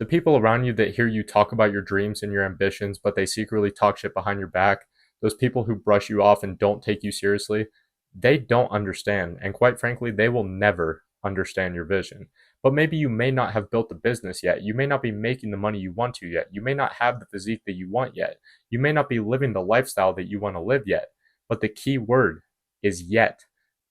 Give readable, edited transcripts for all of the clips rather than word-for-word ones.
The people around you that hear you talk about your dreams and your ambitions, but they secretly talk shit behind your back, those people who brush you off and don't take you seriously, they don't understand. And quite frankly, they will never understand your vision. But maybe you may not have built the business yet. You may not be making the money you want to yet. You may not have the physique that you want yet. You may not be living the lifestyle that you want to live yet. But the key word is yet,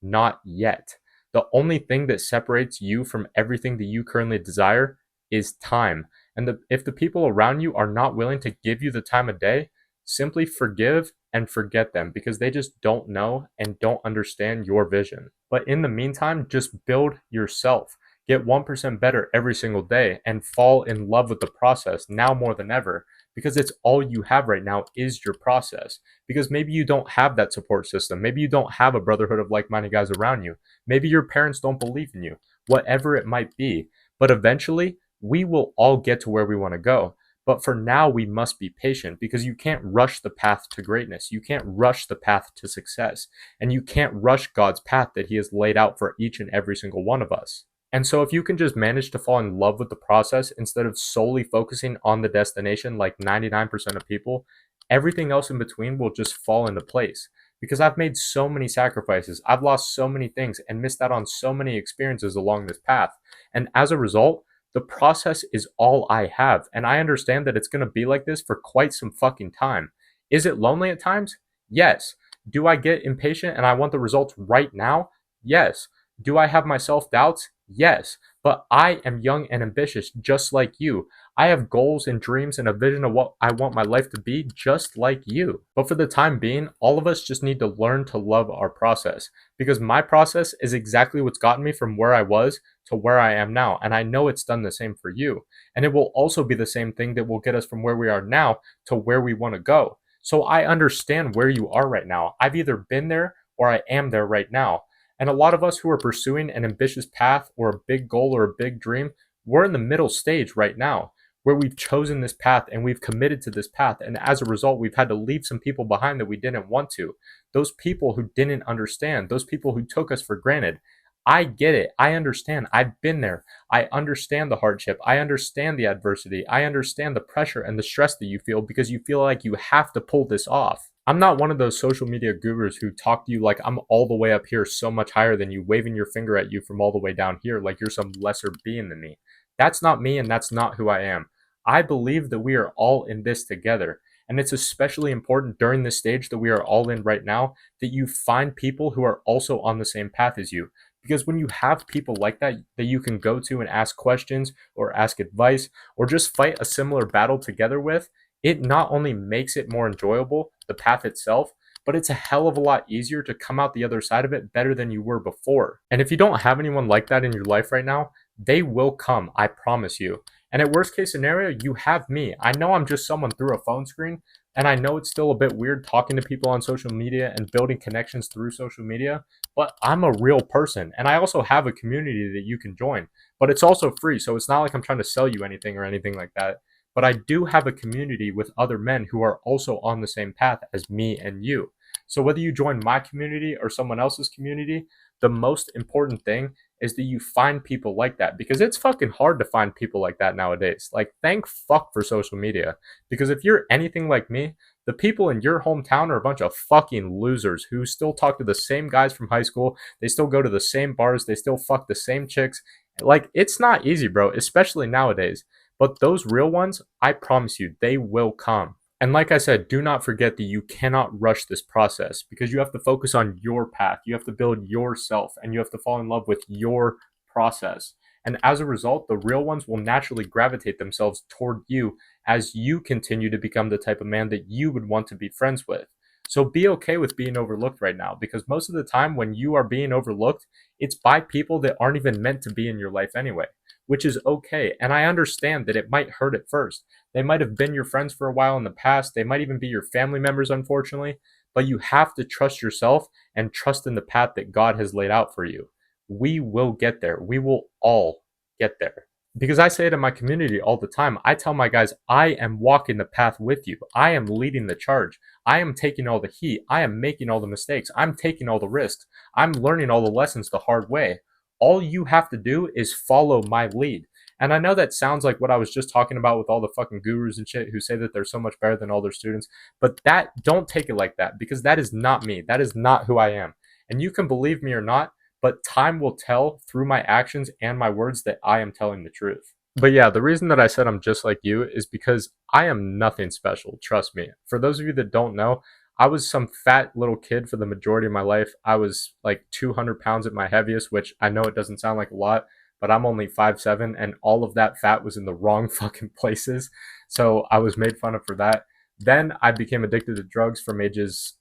not yet. The only thing that separates you from everything that you currently desire is time. And if the people around you are not willing to give you the time of day, simply forgive and forget them because they just don't know and don't understand your vision. But in the meantime, just build yourself. Get 1% better every single day and fall in love with the process now more than ever because it's all you have right now is your process. Because maybe you don't have that support system. Maybe you don't have a brotherhood of like minded guys around you. Maybe your parents don't believe in you, whatever it might be. But eventually, we will all get to where we want to go. But for now, we must be patient because you can't rush the path to greatness. You can't rush the path to success. And you can't rush God's path that He has laid out for each and every single one of us. And so, if you can just manage to fall in love with the process instead of solely focusing on the destination like 99% of people, everything else in between will just fall into place. Because I've made so many sacrifices, I've lost so many things, and missed out on so many experiences along this path. And as a result, the process is all I have. And I understand that it's going to be like this for quite some fucking time. Is it lonely at times? Yes. Do I get impatient and I want the results right now? Yes. Do I have my self doubts? Yes. But I am young and ambitious just like you. I have goals and dreams and a vision of what I want my life to be just like you. But for the time being, all of us just need to learn to love our process because my process is exactly what's gotten me from where I was to where I am now. And I know it's done the same for you. And it will also be the same thing that will get us from where we are now to where we want to go. So I understand where you are right now. I've either been there or I am there right now. And a lot of us who are pursuing an ambitious path or a big goal or a big dream, we're in the middle stage right now where we've chosen this path and we've committed to this path. And as a result, we've had to leave some people behind that we didn't want to. Those people who didn't understand, those people who took us for granted. I get it. I understand. I've been there. I understand the hardship. I understand the adversity. I understand the pressure and the stress that you feel because you feel like you have to pull this off. I'm not one of those social media gurus who talk to you like I'm all the way up here so much higher than you, waving your finger at you from all the way down here like you're some lesser being than me. That's not me and that's not who I am. I believe that we are all in this together. And it's especially important during this stage that we are all in right now that you find people who are also on the same path as you. Because when you have people like that that you can go to and ask questions or ask advice or just fight a similar battle together with, it not only makes it more enjoyable, the path itself, but it's a hell of a lot easier to come out the other side of it better than you were before. And if you don't have anyone like that in your life right now, they will come, I promise you. And at worst case scenario, you have me. I know I'm just someone through a phone screen, and I know it's still a bit weird talking to people on social media and building connections through social media, but I'm a real person. And I also have a community that you can join, but it's also free. So it's not like I'm trying to sell you anything or anything like that. But I do have a community with other men who are also on the same path as me and you. So whether you join my community or someone else's community, the most important thing is that you find people like that because it's fucking hard to find people like that nowadays. Like, thank fuck for social media. Because if you're anything like me, the people in your hometown are a bunch of fucking losers who still talk to the same guys from high school. They still go to the same bars. They still fuck the same chicks. Like, it's not easy, bro, especially nowadays. But those real ones, I promise you, they will come. And like I said, do not forget that you cannot rush this process because you have to focus on your path. You have to build yourself and you have to fall in love with your process. And as a result, the real ones will naturally gravitate themselves toward you as you continue to become the type of man that you would want to be friends with. So be okay with being overlooked right now because most of the time when you are being overlooked, it's by people that aren't even meant to be in your life anyway, which is okay. And I understand that it might hurt at first. They might have been your friends for a while in the past. They might even be your family members, unfortunately. But you have to trust yourself and trust in the path that God has laid out for you. We will get there. We will all get there. Because I say it in my community all the time. I tell my guys, I am walking the path with you. I am leading the charge. I am taking all the heat. I am making all the mistakes. I'm taking all the risks. I'm learning all the lessons the hard way. All you have to do is follow my lead. And I know that sounds like what I was just talking about with all the fucking gurus and shit who say that they're so much better than all their students, but that don't take it like that because that is not me. That is not who I am. And you can believe me or not, but time will tell through my actions and my words that I am telling the truth. But yeah, the reason that I said I'm just like you is because I am nothing special. Trust me. For those of you that don't know, I was some fat little kid for the majority of my life. I was like 200 pounds at my heaviest, which I know it doesn't sound like a lot, but I'm only 5'7", and all of that fat was in the wrong fucking places. So I was made fun of for that. Then I became addicted to drugs from ages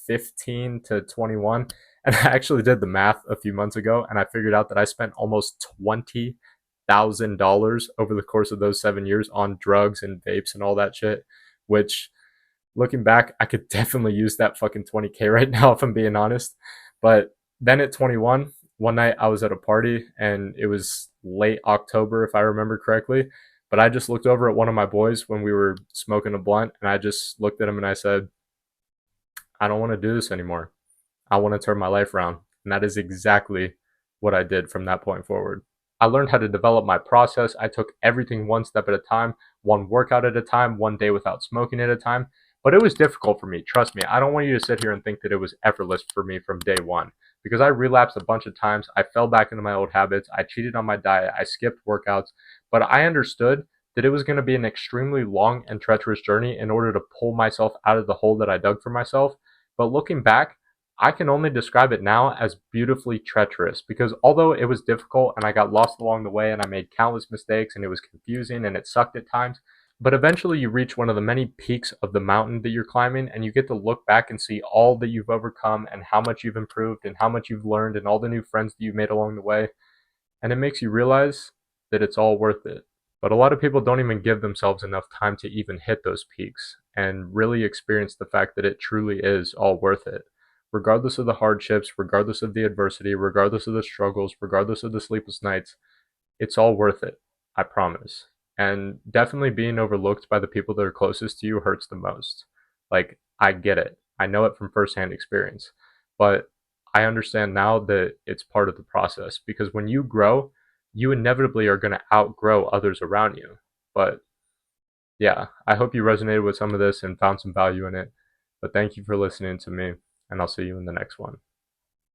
15 to 21. And I actually did the math a few months ago, and I figured out that I spent almost $20,000 over the course of those 7 years on drugs and vapes and all that shit. Which, looking back, I could definitely use that fucking 20K right now if I'm being honest. But then at 21, one night I was at a party and it was late October if I remember correctly. But I just looked over at one of my boys when we were smoking a blunt, and I just looked at him and I said, I don't want to do this anymore. I want to turn my life around. And that is exactly what I did from that point forward. I learned how to develop my process. I took everything one step at a time, one workout at a time, one day without smoking at a time. But it was difficult for me. Trust me. I don't want you to sit here and think that it was effortless for me from day one because I relapsed a bunch of times. I fell back into my old habits. I cheated on my diet. I skipped workouts. But I understood that it was going to be an extremely long and treacherous journey in order to pull myself out of the hole that I dug for myself. But looking back, I can only describe it now as beautifully treacherous because although it was difficult and I got lost along the way and I made countless mistakes and it was confusing and it sucked at times, but eventually you reach one of the many peaks of the mountain that you're climbing and you get to look back and see all that you've overcome and how much you've improved and how much you've learned and all the new friends that you've made along the way. And it makes you realize that it's all worth it. But a lot of people don't even give themselves enough time to even hit those peaks and really experience the fact that it truly is all worth it. Regardless of the hardships, regardless of the adversity, regardless of the struggles, regardless of the sleepless nights, it's all worth it. I promise. And definitely being overlooked by the people that are closest to you hurts the most. Like, I get it. I know it from firsthand experience. But I understand now that it's part of the process because when you grow, you inevitably are going to outgrow others around you. But yeah, I hope you resonated with some of this and found some value in it. But thank you for listening to me, and I'll see you in the next one.